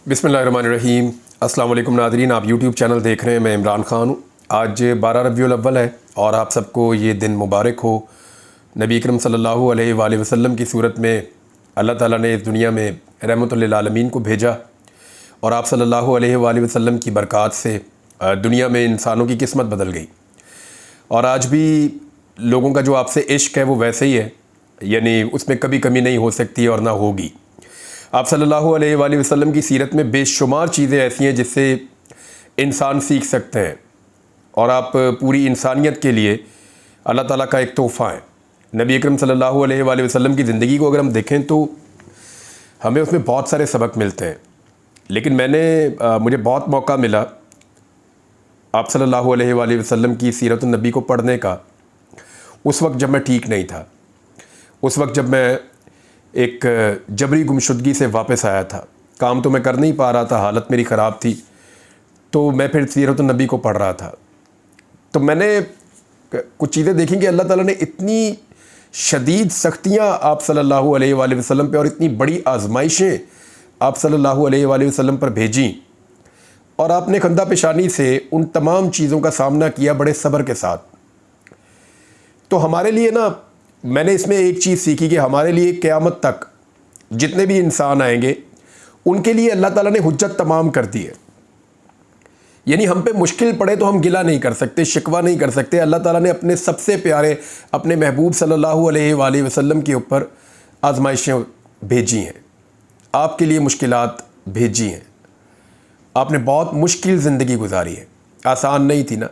बिस्मिल्लाहिर्रहमानिर्रहीम। अस्सलाम वालेकुम नाज़रीन, आप यूट्यूब चैनल देख रहे हैं। मैं इमरान ख़ान हूँ। आज 12 रबीउल अव्वल है और आप सबको ये दिन मुबारक हो। नबी अकरम सल्लल्लाहु अलैहि वसल्लम की सूरत में अल्लाह ताला ने इस दुनिया में रहमतुल लिल आलमीन को भेजा और आप सल्लल्लाहु अलैहि वसल्लम की बरक़ात से दुनिया में इंसानों की किस्मत बदल गई। और आज भी लोगों का जो आपसे इश्क है वो वैसे ही है, यानी उसमें कभी कमी नहीं हो सकती और ना होगी। आप सल्लल्लाहु अलैहि वसल्लम की सीरत में बेशुमार चीज़ें ऐसी हैं जिससे इंसान सीख सकते हैं और आप पूरी इंसानियत के लिए अल्लाह ताला का एक तोहफ़ा है। नबी अकरम सल्लल्लाहु अलैहि वसल्लम की ज़िंदगी को अगर हम देखें तो हमें उसमें बहुत सारे सबक मिलते हैं, लेकिन मुझे बहुत मौका मिला आप सल्लल्लाहु अलैहि वसल्लम की सीरत नबी को पढ़ने का उस वक्त जब मैं ठीक नहीं था, उस वक्त जब मैं एक जबरी गुमशुदगी से वापस आया था। काम तो मैं कर नहीं पा रहा था, हालत मेरी ख़राब थी, तो मैं फिर सीरत नबी को पढ़ रहा था। तो मैंने कुछ चीज़ें देखी कि अल्लाह ताला ने इतनी शदीद सख्तियाँ आप सल्लल्लाहु अलैहि वसल्लम पे और इतनी बड़ी आजमाइशें आप सल्लल्लाहु अलैहि वसल्लम पर भेजी और आपने खंदा पेशानी से उन तमाम चीज़ों का सामना किया बड़े सब्र के साथ। तो हमारे लिए ना, मैंने इसमें एक चीज़ सीखी कि हमारे लिए क़यामत तक जितने भी इंसान आएंगे उनके लिए अल्लाह ताला ने हुज्जत तमाम कर दी है। यानी हम पे मुश्किल पड़े तो हम गिला नहीं कर सकते, शिकवा नहीं कर सकते। अल्लाह ताला ने अपने सबसे प्यारे अपने महबूब सल्लल्लाहु अलैहि वसल्लम के ऊपर आजमाइशें भेजी हैं, आपके लिए मुश्किलात भेजी हैं। आपने बहुत मुश्किल ज़िंदगी गुजारी है, आसान नहीं थी ना।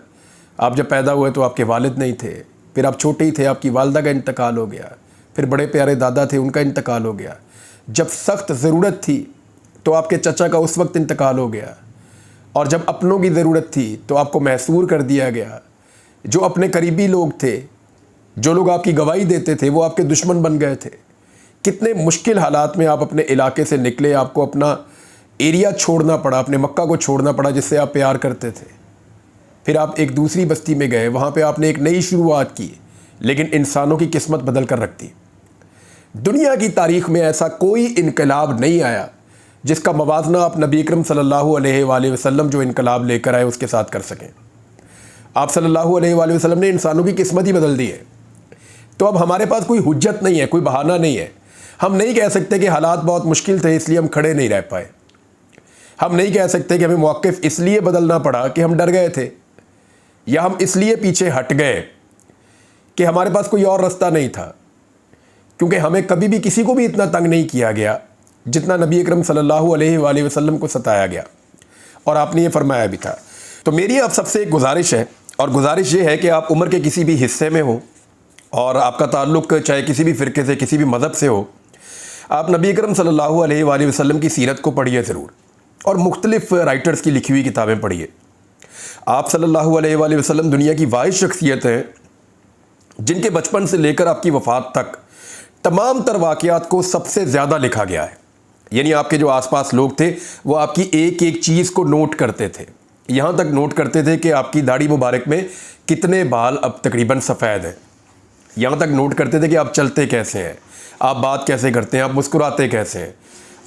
आप जब पैदा हुए तो आपके वालिद नहीं थे, फिर आप छोटे ही थे, आपकी वालदा का इंतकाल हो गया, फिर बड़े प्यारे दादा थे, उनका इंतकाल हो गया। जब सख्त ज़रूरत थी तो आपके चचा का उस वक्त इंतकाल हो गया, और जब अपनों की ज़रूरत थी तो आपको महसूर कर दिया गया। जो अपने करीबी लोग थे, जो लोग आपकी गवाही देते थे, वो आपके दुश्मन बन गए थे। कितने मुश्किल हालात में आप अपने इलाके से निकले, आपको अपना एरिया छोड़ना पड़ा, अपने मक्का को छोड़ना पड़ा जिससे आप प्यार करते थे। फिर आप एक दूसरी बस्ती में गए, वहाँ पे आपने एक नई शुरुआत की, लेकिन इंसानों की किस्मत बदल कर रख दी। दुनिया की तारीख़ में ऐसा कोई इनकलाब नहीं आया जिसका मवाजना आप नबी अकरम सल्लल्लाहु अलैहि वसल्लम जो इनकलाब लेकर आए उसके साथ कर सकें। आप सल्लल्लाहु अलैहि वसल्लम ने इंसानों की किस्मत ही बदल दी है। तो अब हमारे पास कोई हुज्जत नहीं है, कोई बहाना नहीं है। हम नहीं कह सकते कि हालात बहुत मुश्किल थे इसलिए हम खड़े नहीं रह पाए। हम नहीं कह सकते कि हमें मौक़िफ़ इसलिए बदलना पड़ा कि हम डर गए थे, या हम इसलिए पीछे हट गए कि हमारे पास कोई और रास्ता नहीं था। क्योंकि हमें कभी भी किसी को भी इतना तंग नहीं किया गया जितना नबी अकरम सल्लल्लाहु अलैहि वसल्लम को सताया गया, और आपने ये फरमाया भी था। तो मेरी आप सबसे एक गुजारिश है, और गुजारिश ये है कि आप उम्र के किसी भी हिस्से में हो और आपका ताल्लुक़ चाहे किसी भी फ़िरके से, किसी भी मज़हब से हो, आप नबी अकरम सल्लल्लाहु अलैहि वसल्लम की सीरत को पढ़िए ज़रूर, और मुख्तलिफ़ राइटर्स की लिखी हुई किताबें पढ़िए। आप सल्लल्लाहु अलैहि वसल्लम दुनिया की वाहिद शख्सियत हैं जिनके बचपन से लेकर आपकी वफ़ात तक तमाम तर वाक़यात को सबसे ज़्यादा लिखा गया है। यानी आपके जो आसपास लोग थे वो आपकी एक एक चीज़ को नोट करते थे, यहाँ तक नोट करते थे कि आपकी दाढ़ी मुबारक में कितने बाल अब तकरीबन सफ़ेद हैं। यहाँ तक नोट करते थे कि आप चलते कैसे हैं, आप बात कैसे करते हैं, आप मुस्कुराते कैसे हैं,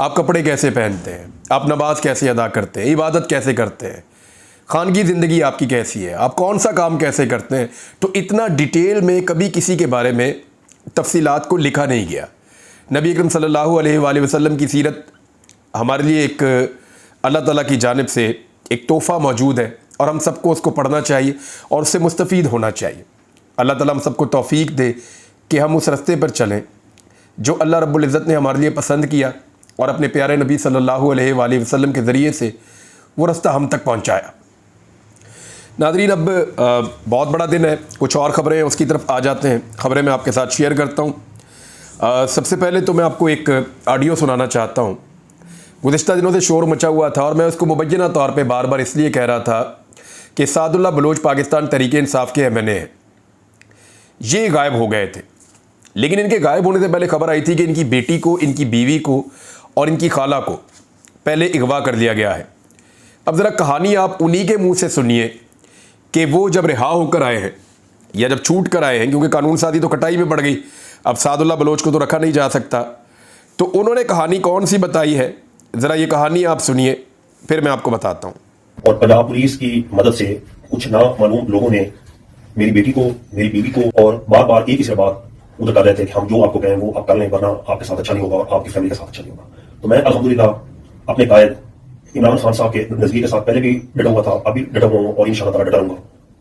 आप कपड़े कैसे पहनते हैं, आप नमाज कैसे अदा करते हैं, इबादत कैसे करते हैं, खानगी ज़िंदगी आपकी कैसी है, आप कौन सा काम कैसे करते हैं। तो इतना डिटेल में कभी किसी के बारे में तफसीलात को लिखा नहीं गया। नबी अकरम सल्लल्लाहु अलैहि वसल्लम की सीरत हमारे लिए एक अल्लाह ताला की जानिब से एक तोहफ़ा मौजूद है, और हम सबको उसको पढ़ना चाहिए और उससे मुस्तफ़ीद होना चाहिए। अल्लाह ताला हम सबको तौफ़ीक दे कि हम उस रास्ते पर चलें जो अल्लाह रब्बुल इज़्ज़त ने हमारे लिए पसंद किया और अपने प्यारे नबी सल्लल्लाहु अलैहि वसल्लम के ज़रिए से वो रास्ता हम तक पहुँचाया। नाज़रीन, अब बहुत बड़ा दिन है, कुछ और ख़बरें हैं उसकी तरफ आ जाते हैं। ख़बरें मैं आपके साथ शेयर करता हूँ। सबसे पहले तो मैं आपको एक ऑडियो सुनाना चाहता हूँ। गुज़िश्ता दिनों से शोर मचा हुआ था और मैं उसको मुबैना तौर पे बार बार इसलिए कह रहा था कि सादुल्लाह बलोच पाकिस्तान तहरीक-ए-इंसाफ़ के MNA हैं, ये गायब हो गए थे। लेकिन इनके गायब होने से पहले ख़बर आई थी कि इनकी बेटी को, इनकी बीवी को और इनकी खाला को पहले अगवा कर लिया गया है। अब ज़रा कहानी आप उन्हीं के मुँह से सुनिए कि वो जब रिहा होकर आए हैं या जब छूट कर आए हैं, क्योंकि कानून साज़ी तो कटाई में पड़ गई, अब सादुल्लाह बलोच को तो रखा नहीं जा सकता। तो उन्होंने कहानी कौन सी बताई है ज़रा ये कहानी आप सुनिए, फिर मैं आपको बताता हूँ। और पंजाब पुलिस की मदद से कुछ नामालूम लोगों ने मेरी बेटी को, मेरी बीवी को, और बार बार एक ही से बात उधर कर रहे थे कि हम जो आपको कहें वो आप कर लें, वरना आपके साथ अच्छा नहीं होगा और आपकी फैमिली के साथ अच्छा नहीं होगा। तो मैं अल्हम्दुलिल्लाह अपने कायद इमरान खान साहब के नजदीक के साथ पहले भी डटा हुआ था, अभी डटा हुआ हूँ और इंशाअल्लाह ताला डटा रहूंगा।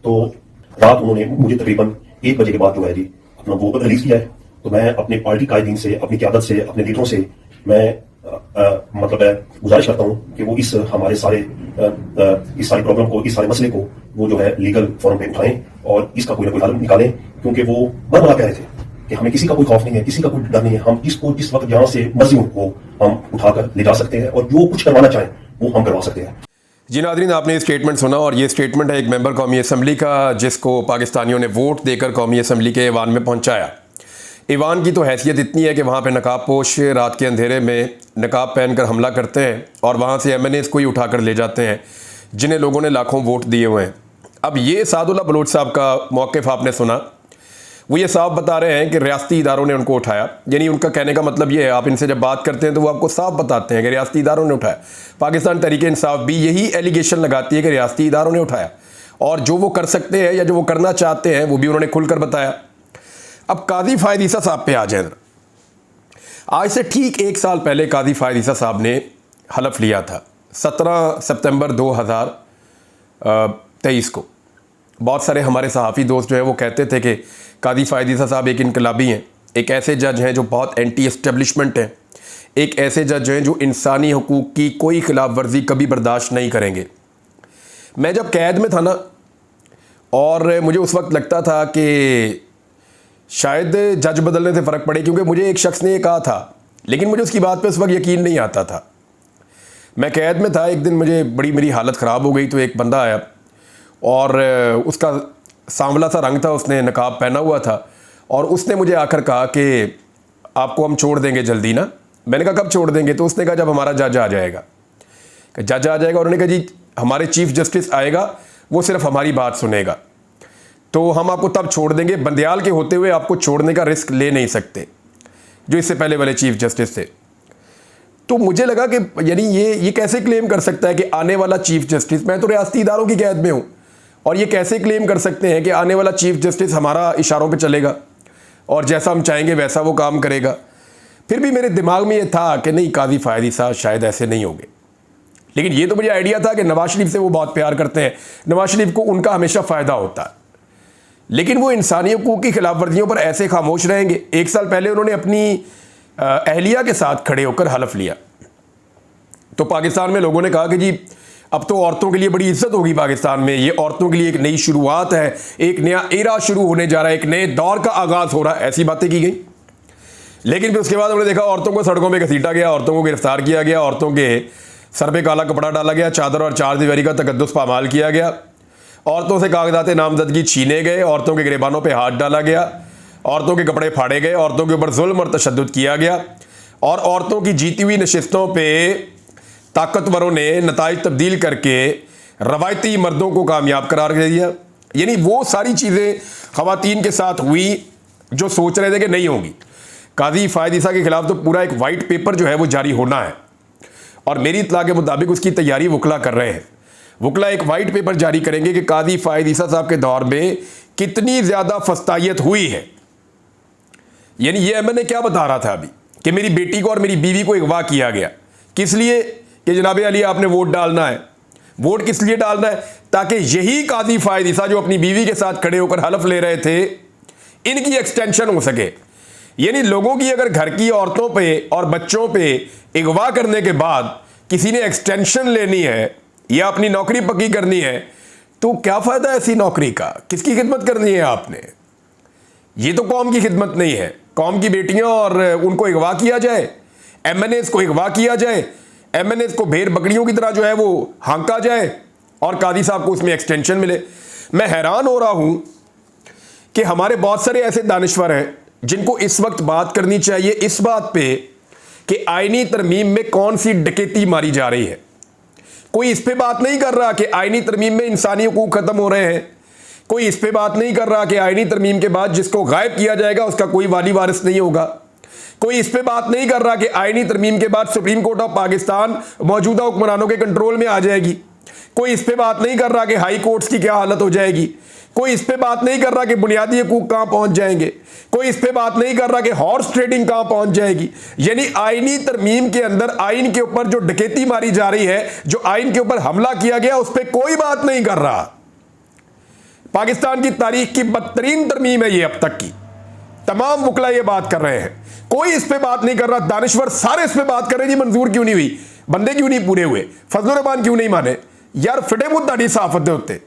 तो रात उन्होंने मुझे तकरीबन 1 बजे के बाद जो है जी अपना वो रिलीज किया है। तो मैं अपने पार्टी कायदीन से, अपनी क़यादत से, अपने लीडरों से मैं मतलब है गुजारिश करता हूं कि वो इस हमारे सारे इस सारी प्रॉब्लम को, इस सारे मसले को वो जो है लीगल फोरम पे उठाएं और इसका कोई ना कोई हल निकालें। क्योंकि वो बड़ा कह रहे थे कि हमें किसी का कोई खौफ नहीं है, किसी का कोई डर नहीं है, हम इसको जिस वक्त जहां से मर्जी हो वो हम उठाकर ले जा सकते हैं और जो कुछ करवाना चाहें वो हम करवा सकते हैं। जी नाज़रीन, आपने ये स्टेटमेंट सुना, और ये स्टेटमेंट है एक मेंबर कौमी असम्बली का, जिसको पाकिस्तानियों ने वोट देकर कौमी असम्बली के ऐवान में पहुंचाया। ऐवान की तो हैसियत इतनी है कि वहाँ पे नकाब पोश रात के अंधेरे में नकाब पहनकर हमला करते हैं और वहाँ से MNAs को ही उठाकर ले जाते हैं जिन्हें लोगों ने लाखों वोट दिए हुए हैं। अब ये सादुल्लाह बलोच साहब का मौक़िफ़ आपने सुना, वो ये साफ बता रहे हैं कि रियासती इदारों ने उनको उठाया। यानी उनका कहने का मतलब ये है, आप इनसे जब बात करते हैं तो वो आपको साफ बताते हैं कि रियासती इदारों ने उठाया। पाकिस्तान तहरीक-ए-इंसाफ भी यही एलिगेशन लगाती है कि रियासती इदारों ने उठाया, और जो वो कर सकते हैं या जो वो करना चाहते हैं वो भी उन्होंने खुलकर बताया। अब काजी फ़ायद ईसा साहब पे आ जाए। आज से ठीक 1 साल पहले काजी फ़ायद ईसा साहब ने हलफ लिया था 17 सितंबर 2023 को। बहुत सारे हमारे सहाफ़ी दोस्त जो है वो कहते थे कि काजी फ़ायद ईसा साहब एक इनकलाबी हैं, एक ऐसे जज हैं जो बहुत एंटी एस्टेब्लिशमेंट हैं, एक ऐसे जज हैं जो इंसानी हकूक़ की कोई खिलाफ वर्जी कभी बर्दाश्त नहीं करेंगे। मैं जब कैद में था ना, और मुझे उस वक्त लगता था कि शायद जज बदलने से फ़र्क पड़े, क्योंकि मुझे एक शख्स ने ये कहा था, लेकिन मुझे उसकी बात पे उस वक्त यकीन नहीं आता था। मैं कैद में था, एक दिन मुझे मेरी हालत ख़राब हो गई, तो एक बंदा आया और उसका सांवला सा रंग था, उसने नकाब पहना हुआ था, और उसने मुझे आकर कहा कि आपको हम छोड़ देंगे जल्दी ना। मैंने कहा कब छोड़ देंगे? तो उसने कहा जब हमारा जज आ जाएगा। जज आ जाएगा? उन्होंने कहा जी हमारे चीफ जस्टिस आएगा, वो सिर्फ हमारी बात सुनेगा, तो हम आपको तब छोड़ देंगे। बंदियाल के होते हुए आपको छोड़ने का रिस्क ले नहीं सकते, जो इससे पहले वाले चीफ जस्टिस थे। तो मुझे लगा कि यानी ये कैसे क्लेम कर सकता है कि आने वाला चीफ जस्टिस, मैं तो रियासती इदारों की कैद में हूँ, और ये कैसे क्लेम कर सकते हैं कि आने वाला चीफ जस्टिस हमारा इशारों पे चलेगा और जैसा हम चाहेंगे वैसा वो काम करेगा। फिर भी मेरे दिमाग में ये था कि नहीं, काजी फ़ायद ईसा शायद ऐसे नहीं होंगे। लेकिन ये तो मुझे आइडिया था कि नवाज शरीफ से वो बहुत प्यार करते हैं, नवाज शरीफ को उनका हमेशा फ़ायदा होता है, लेकिन वो इंसानी हकूक़ की खिलाफ वर्जियों पर ऐसे खामोश रहेंगे। 1 साल पहले उन्होंने अपनी अहलिया के साथ खड़े होकर हलफ लिया, तो पाकिस्तान में लोगों ने कहा कि जी अब तो औरतों के लिए बड़ी इज्जत होगी पाकिस्तान में, ये औरतों के लिए एक नई शुरुआत है, एक नया एरा शुरू होने जा रहा है, एक नए दौर का आगाज़ हो रहा है, ऐसी बातें की गई। लेकिन फिर उसके बाद उन्होंने देखा औरतों को सड़कों पर घसीटा गया, औरतों को गिरफ्तार किया गया, औरतों के सर पे काला कपड़ा डाला गया, चादर और चार दीवारी का तकद्दुस पामाल किया गया, औरतों से कागजात नामजदगी छीने गए, औरतों के गिरेबानों पे हाथ डाला गया, औरतों के कपड़े फाड़े गए, औरतों के ऊपर जुल्म और तशद्दुद किया गया, और औरतों की जीती हुई नशिस्तों पे ताकतवरों ने नताइज तब्दील करके रवायती मर्दों को कामयाब करार दे दिया। यानी वो सारी चीज़ें ख़वातीन के साथ हुई जो सोच रहे थे कि नहीं होगी। काजी फ़ायद ईसा के खिलाफ तो पूरा एक वाइट पेपर जो है वो जारी होना है, और मेरी इत्तला के मुताबिक उसकी तैयारी वकला कर रहे हैं। वकला एक वाइट पेपर जारी करेंगे कि काजी फ़ायद ईसा साहब के दौर में कितनी ज़्यादा फस्तायत हुई है। यानी ये मैंने क्या बता रहा था अभी कि मेरी बेटी को और मेरी बीवी को अगवा किया गया, किस लिए कि जनाब अली आपने वोट डालना है। वोट किस लिए डालना है? ताकि यही काजी फ़ायद ईसा जो अपनी बीवी के साथ खड़े होकर हलफ ले रहे थे, इनकी एक्सटेंशन हो सके। यानी लोगों की अगर घर की औरतों पे और बच्चों पे अगवा करने के बाद किसी ने एक्सटेंशन लेनी है या अपनी नौकरी पक्की करनी है, तो क्या फ़ायदा ऐसी नौकरी का? किसकी खिदमत करनी है आपने? ये तो कौम की खिदमत नहीं है। कौम की बेटियां और उनको अगवा किया जाए, MNAs को अगवा किया जाए, MNAs को भेड़ बकरियों की तरह जो है वो हाँका जाए, और काजी साहब को उसमें एक्सटेंशन मिले। मैं हैरान हो रहा हूं कि हमारे बहुत सारे ऐसे दानिश्वर हैं जिनको इस वक्त बात करनी चाहिए इस बात पे कि आईनी तरमीम में कौन सी डकैती मारी जा रही है। कोई इस पे बात नहीं कर रहा कि आईनी तरमीम में इंसानी हुकूक खत्म हो रहे हैं। कोई इस पे बात नहीं कर रहा कि आईनी तरमीम के बाद जिसको गायब किया जाएगा उसका कोई वाली वारिस नहीं होगा। कोई इस पे बात नहीं कर रहा कि आईनी तरमीम के बाद सुप्रीम कोर्ट ऑफ पाकिस्तान मौजूदा हुक्मरानों के कंट्रोल में आ जाएगी। कोई इस पे बात नहीं कर रहा कि हाई कोर्ट्स की क्या हालत हो जाएगी। कोई इस पे बात नहीं कर रहा कि बुनियादी हकूक कहां पहुंच जाएंगे। कोई इस पे बात नहीं कर रहा कि हॉर्स ट्रेडिंग कहां पहुंच जाएगी। यानी आईनी तरमीम के अंदर आइन के ऊपर जो डकैती मारी जा रही है, जो आइन के ऊपर हमला किया गया, उस पर कोई बात नहीं कर रहा। पाकिस्तान की तारीख की बदतरीन तरमीम है ये अब तक की। तमाम वकला ये बात कर रहे हैं, कोई इस पे बात नहीं कर रहा। दानिश्वर सारे इस पे बात कर रहे हैं, जी मंजूर क्यों नहीं हुई, बंदे क्यों नहीं पूरे हुए, फजलुर रहमान क्यों नहीं माने। यार फिटे मुद्दा नहीं साफत होते।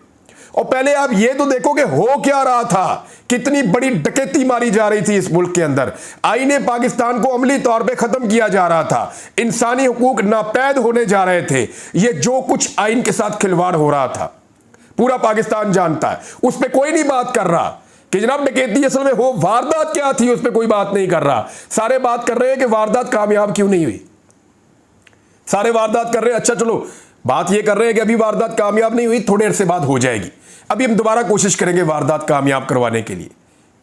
और पहले आप ये तो देखो कि हो क्या रहा था, कितनी बड़ी डकैती मारी जा रही थी इस मुल्क के अंदर। आईने पाकिस्तान को अमली तौर पे खत्म किया जा रहा था, इंसानी हुकूक नापैद होने जा रहे थे। ये जो कुछ आइन के साथ खिलवाड़ हो रहा था पूरा पाकिस्तान जानता है, उस पर कोई नहीं बात कर रहा कि जनाब डकैती असल में हो, वारदात क्या थी उस पर कोई बात नहीं कर रहा। सारे बात कर रहे हैं कि वारदात कामयाब क्यों नहीं हुई। सारे वारदात कर रहे हैं, अच्छा चलो बात ये कर रहे हैं कि अभी वारदात कामयाब नहीं हुई, थोड़ी देर से बाद हो जाएगी। अभी हम दोबारा कोशिश करेंगे वारदात कामयाब करवाने के लिए।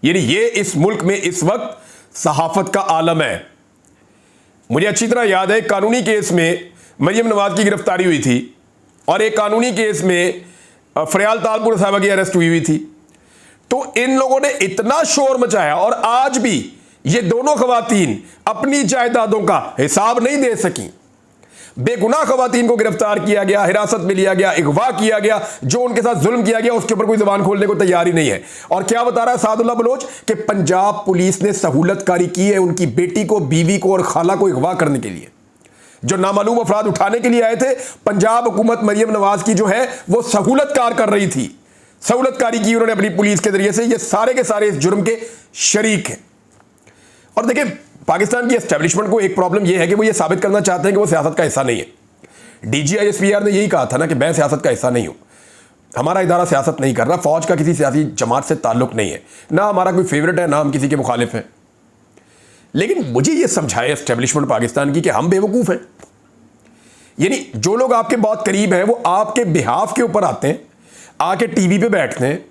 यानी ये इस मुल्क में इस वक्त सहाफत का आलम है। मुझे अच्छी तरह याद है कानूनी केस में मरियम नवाज की गिरफ्तारी हुई थी और एक कानूनी केस में फरियाल तालपुर साहबा की अरेस्ट हुई थी। तो इन लोगों ने इतना शोर मचाया और आज भी ये दोनों खवातीन अपनी जायदादों का हिसाब नहीं दे सकी। बेगुनाह खवातीन को गिरफ्तार किया गया, हिरासत में लिया गया, अगवा किया गया, जो उनके साथ जुल्म किया गया उसके ऊपर कोई जुबान खोलने को तैयार ही नहीं है। और क्या बता रहा है सादुल्लाह बलोच कि पंजाब पुलिस ने सहूलतकारी की है उनकी बेटी को, बीवी को और खाला को अगवा करने के लिए। जो नामालूम अफराद उठाने के लिए आए थे, पंजाब हुकूमत मरियम नवाज की जो है वो सहूलतकार कर रही थी, सहूलतकारी की उन्होंने अपनी पुलिस के जरिए से। ये सारे के सारे इस जुर्म के शरीक हैं। और देखिए पाकिस्तान की एस्टेब्लिशमेंट को एक प्रॉब्लम यह है कि वो ये साबित करना चाहते हैं कि वो सियासत का हिस्सा नहीं है। DGISPR ने यही कहा था ना कि मैं सियासत का हिस्सा नहीं हूं, हमारा इदारा सियासत नहीं कर रहा, फौज का किसी सियासी जमात से ताल्लुक नहीं है, ना हमारा कोई फेवरेट है ना हम किसी के मुखालिफ हैं। लेकिन मुझे ये समझाए एस्टेब्लिशमेंट पाकिस्तान की कि हम बेवकूफ़ हैं। यानी जो लोग आपके बहुत करीब हैं वो आपके बिहाफ के ऊपर आते हैं, आके टीवी पे बैठते हैं,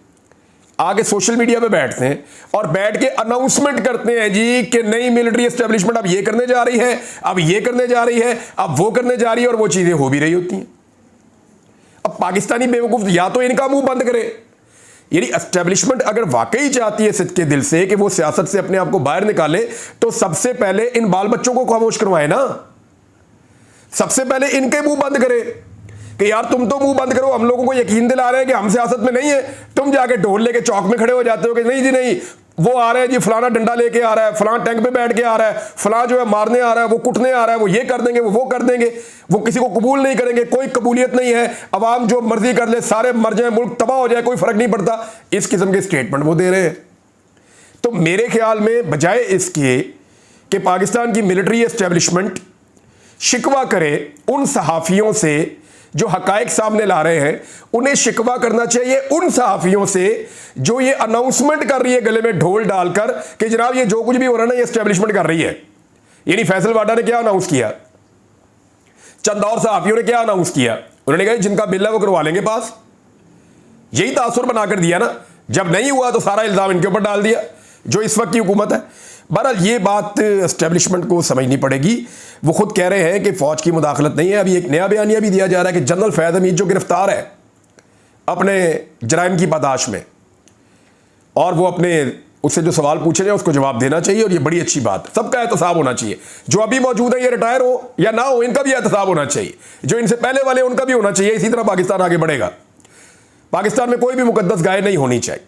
आगे सोशल मीडिया पे बैठते हैं और बैठ के अनाउंसमेंट करते हैं जी कि नई मिलिट्री एस्टेब्लिशमेंट अब ये करने जा रही है, अब ये करने जा रही है, अब वो करने जा रही है, और वो चीजें हो भी रही होती हैं। अब पाकिस्तानी बेवकूफ या तो इनका मुंह बंद करे, यानी एस्टेब्लिशमेंट अगर वाकई चाहती है सिद्ध के दिल से कि वो सियासत से अपने आप को बाहर निकाले, तो सबसे पहले इन बाल बच्चों को खामोश करवाए ना, सबसे पहले इनके मुंह बंद करे कि यार तुम तो मुंह बंद करो, हम लोगों को यकीन दिला रहे हैं कि हम सियासत में नहीं है। तुम जाके ढोल लेके चौक में खड़े हो जाते हो कि नहीं जी नहीं, वो आ रहे हैं जी, फलाना डंडा लेके आ रहा है, फलाना टैंक पे बैठ के आ रहा है, फलाना जो है मारने आ रहा है, वो कुटने आ रहा है, वो ये कर देंगे, वो कर देंगे, वो किसी को कबूल नहीं करेंगे, कोई कबूलियत नहीं है, अवाम जो मर्जी कर ले, सारे मर जाए, मुल्क तबाह हो जाए, कोई फर्क नहीं पड़ता। इस किस्म के स्टेटमेंट वो दे रहे हैं। तो मेरे ख्याल में बजाय इसके कि पाकिस्तान की मिलिट्री एस्टेब्लिशमेंट शिकवा करे उन सहाफ़ियों से जो हकायक सामने ला रहे हैं, उन्हें शिकवा करना चाहिए उन सहाफ़ियों से जो ये अनाउंसमेंट कर रही है गले में ढोल डालकर कि जनाब ये जो कुछ भी हो रहा है ना ये एस्टेब्लिशमेंट कर रही है। यानी फैसल वाडा ने क्या अनाउंस किया, चंद और सहाफ़ियों ने क्या अनाउंस किया, उन्होंने कहा जिनका बिल है वो करवा लेंगे पास। यही तासुर बनाकर दिया ना, जब नहीं हुआ तो सारा इल्ज़ाम इनके ऊपर डाल दिया, जो इस वक्त की हुकूमत है। बहरहाल ये बात एस्टेब्लिशमेंट को समझनी पड़ेगी। वो खुद कह रहे हैं कि फ़ौज की मुदाखलत नहीं है। अभी एक नया बयानिया भी दिया जा रहा है कि जनरल फैज़ हमीद जो गिरफ्तार है अपने जराइम की पादाश में, और वो अपने उससे जो सवाल पूछे जाए उसको जवाब देना चाहिए, और ये बड़ी अच्छी बात है। सबका एहतसाब होना चाहिए, जो अभी मौजूद है ये रिटायर हो या ना हो, इनका भी एहतसाब होना चाहिए, जो इनसे पहले वाले उनका भी होना चाहिए। इसी तरह पाकिस्तान आगे बढ़ेगा। पाकिस्तान में कोई भी मुकद्दस गाय नहीं होनी चाहिए।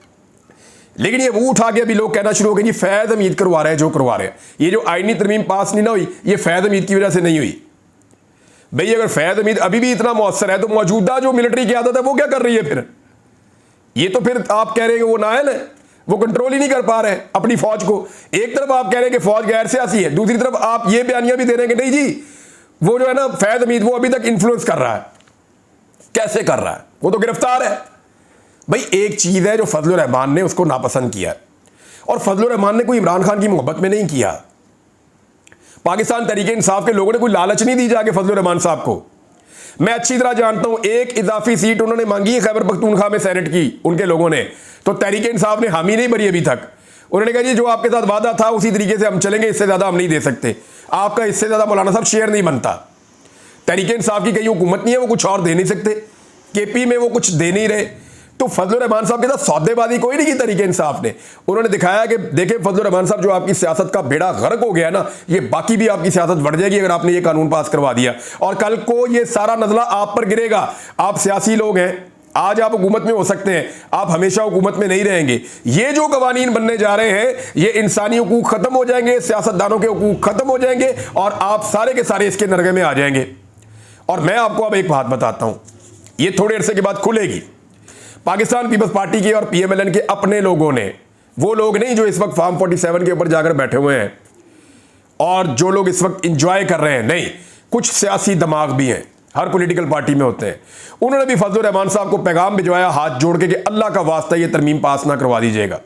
लेकिन ये मुंह उठा के अभी लोग कहना शुरू हो गए जी फैज़ हमीद करवा रहे हैं जो करवा रहे हैं। ये जो आईनी तरमीम पास नहीं ना हुई, ये फैज़ हमीद की वजह से नहीं हुई। भाई अगर फैज़ हमीद अभी भी इतना मौसर है तो मौजूदा जो मिलिट्री की आदत है वो क्या कर रही है फिर? ये तो फिर आप कह रहे हैं कि वो नाअहल है, वो कंट्रोल ही नहीं कर पा रहे हैं अपनी फौज को। एक तरफ आप कह रहे हैं कि फौज गैर सियासी है, दूसरी तरफ आप ये बयानियां भी दे रहे हैं कि नहीं जी वो जो है ना फैज़ हमीद वो अभी तक इन्फ्लुएंस कर रहा है। कैसे कर रहा है? वो तो गिरफ्तार है। भाई एक चीज है जो फजलुर रहमान ने उसको नापसंद किया, और फजलुर रहमान ने कोई इमरान खान की मोहब्बत में नहीं किया। पाकिस्तान तहरीक इंसाफ के लोगों ने कोई लालच नहीं दी जाके फजलुर रहमान साहब को। मैं अच्छी तरह जानता हूं, एक इजाफी सीट उन्होंने मांगी है खैबर पख्तूनख्वा में सेनेट की उनके लोगों ने, तो तहरीक इंसाफ ने हामी नहीं भरी अभी तक। उन्होंने कहा जी जो आपके साथ वादा था उसी तरीके से हम चलेंगे, इससे ज़्यादा हम नहीं दे सकते, आपका इससे ज़्यादा मौलाना साहब शेयर नहीं बनता। तहरीक इंसाफ की कहीं हुकूमत नहीं है, वो कुछ और दे नहीं सकते, केपी में वो कुछ दे नहीं रहे, तो फजलुर रहमान साहब के साथ सौदेबाजी कोई नहीं की तहरीक इंसाफ ने। उन्होंने दिखाया कि देखें फजलुर रहमान साहब, जो आपकी सियासत का बेड़ा गर्क हो गया ना, ये बाकी भी आपकी सियासत बढ़ जाएगी अगर आपने ये कानून पास करवा दिया, और कल को ये सारा नजला आप पर गिरेगा। आप सियासी लोग हैं, आज आप हुकूमत में हो सकते हैं, आप हमेशा हुकूमत में नहीं रहेंगे। ये जो कवानीन बनने जा रहे हैं, ये इंसानी हुकूक खत्म हो जाएंगे, सियासतदानों के हुकूक खत्म हो जाएंगे, और आप सारे के सारे इसके नरगे में आ जाएंगे। और मैं आपको अब एक बात बताता हूं, ये थोड़े अरसे के बाद खुलेगी। पाकिस्तान पीपल्स पार्टी के और पीएमएलएन के अपने लोगों ने, वो लोग नहीं जो इस वक्त फार्म 47 के ऊपर जाकर बैठे हुए हैं और जो लोग इस वक्त इंजॉय कर रहे हैं, नहीं, कुछ सियासी दिमाग भी हैं, हर पॉलिटिकल पार्टी में होते हैं। उन्होंने भी फजलुर रहमान साहब को पैगाम भिजवाया हाथ जोड़ के कि अल्लाह का वास्ता ये तरमीम पास ना करवा दीजिएगा।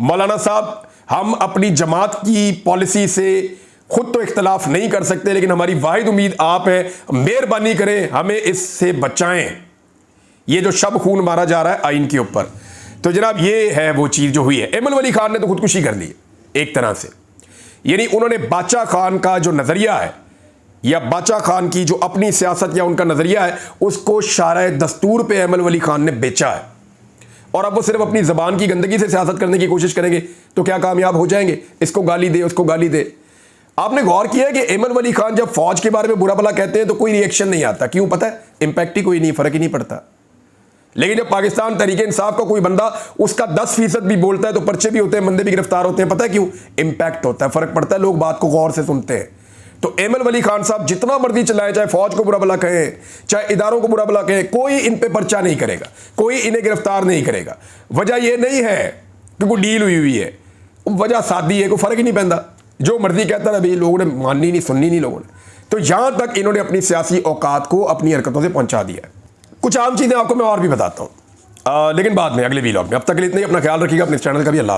मौलाना साहब, हम अपनी जमात की पॉलिसी से खुद तो इख्तलाफ नहीं कर सकते, लेकिन हमारी वाहिद उम्मीद आप है, मेहरबानी करें हमें इससे बचाएं, ये जो शब खून मारा जा रहा है आइन के ऊपर। तो जनाब ये है वो चीज़ जो हुई है। एमल वली खान ने तो खुदकुशी कर ली एक तरह से, यानी उन्होंने बादशाह खान का जो नज़रिया है या बादशाह खान की जो अपनी सियासत या उनका नज़रिया है, उसको शारा दस्तूर पे एमल वली खान ने बेचा है, और अब वो सिर्फ अपनी ज़बान की गंदगी से सियासत करने की कोशिश करेंगे तो क्या कामयाब हो जाएंगे? इसको गाली दे, उसको गाली दे। आपने गौर किया कि एमल वली खान जब फौज के बारे में बुरा भला कहते हैं तो कोई रिएक्शन नहीं आता, क्यों पता है? इंपैक्ट ही कोई नहीं, फर्क ही नहीं पड़ता। लेकिन जब पाकिस्तान तहरीक इंसाफ का कोई बंदा उसका 10% भी बोलता है तो पर्चे भी होते हैं, बंदे भी गिरफ्तार होते हैं, पता है क्यों? इंपैक्ट होता है, फर्क पड़ता है, लोग बात को गौर से सुनते हैं। तो एमल वली खान साहब जितना मर्जी चलाएं, चाहे फौज को बुरा भला कहें, चाहे इदारों को बुरा भला कहें, कोई इन पे पर्चा नहीं करेगा, कोई इन्हें गिरफ्तार नहीं करेगा। वजह यह नहीं है कि कोई डील हुई हुई है, वजह सादी है, कोई फर्क ही नहीं पैदा, जो मर्जी कहता है, अभी लोगों ने माननी नहीं, सुननी नहीं लोगों ने। तो यहां तक इन्होंने अपनी सियासी औकात को अपनी हरकतों से पहुंचा दिया है। कुछ आम चीज़ें आपको मैं और भी बताता हूँ, लेकिन बाद में अगले वीलॉग में। अब तक के लिए इतना ही, अपना ख्याल रखिएगा, अपने चैनल का भी। अल्लाह।